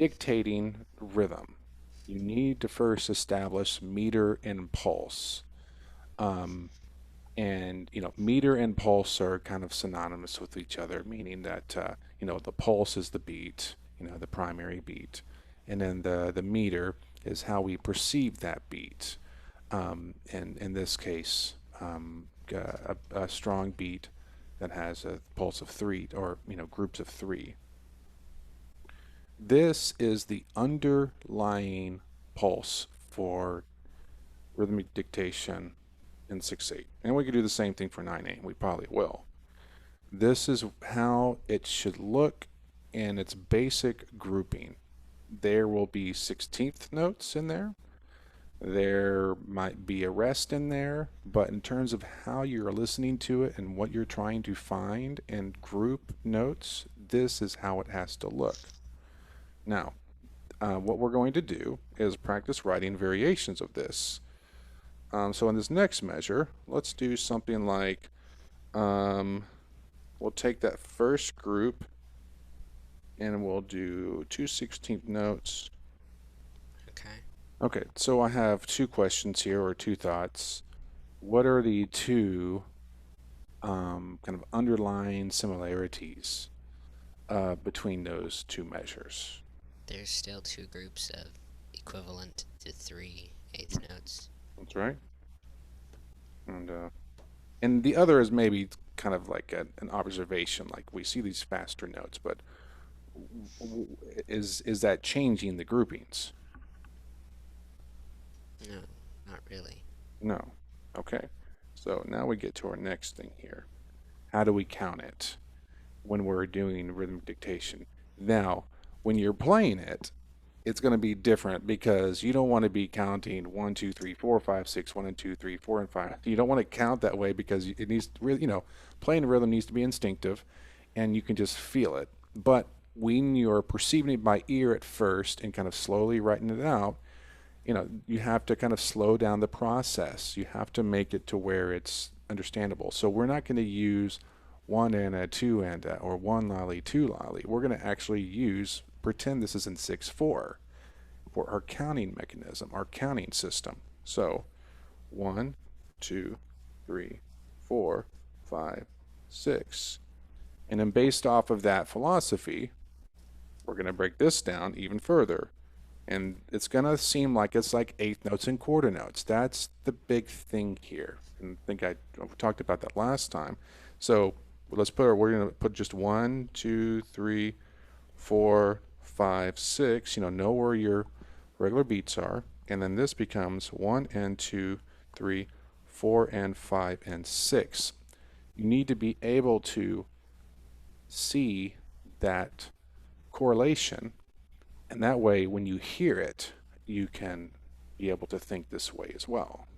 dictating rhythm, you need to first establish meter and pulse. Um, and meter and pulse are kind of synonymous with each other, meaning that the pulse is the beat, the primary beat, and then the meter is how we perceive that beat. And in this case, a strong beat that has a pulse of three, or groups of three. This is the underlying pulse for rhythmic dictation in 6/8. And we could do the same thing for 9/8. We probably will. This is how it should look in its basic grouping. There will be 16th notes in there. There might be a rest in there, but in terms of how you're listening to it and what you're trying to find and group notes, this is how it has to look. Now, what we're going to do is practice writing variations of this. So in this next measure, let's do something like, we'll take that first group and we'll do 2/16 notes. Okay. Okay, so I have two questions here, or two thoughts. What are the two kind of underlying similarities between those two measures? There's still two groups of equivalent to 3/8 notes. That's right. And the other is maybe kind of like an observation, like we see these faster notes, but is that changing the groupings? No, not really. No. Okay. So now we get to our next thing here. How do we count it when we're doing rhythmic dictation? Now, when you're playing it, it's going to be different because you don't want to be counting 1, 2, 3, 4, 5, 6, 1 and 2, 3, 4 and 5. You don't want to count that way because it needs to really, playing rhythm needs to be instinctive and you can just feel it. But when you're perceiving it by ear at first and kind of slowly writing it out, you have to kind of slow down the process. You have to make it to where it's understandable. So we're not going to use one and a, two and a, or one lolly, two lolly. We're going to actually pretend this is in 6/4 for our counting mechanism, our counting system. So 1, 2, 3, 4, 5, 6. And then based off of that philosophy, we're going to break this down even further. And it's going to seem like it's like eighth notes and quarter notes. That's the big thing here. And I think I talked about that last time. So we're going to put just 1, 2, 3, 4, 5, 6. Know where your regular beats are. And then this becomes 1 and 2, 3, 4 and 5 and 6. You need to be able to see that correlation, and that way when you hear it, you can be able to think this way as well.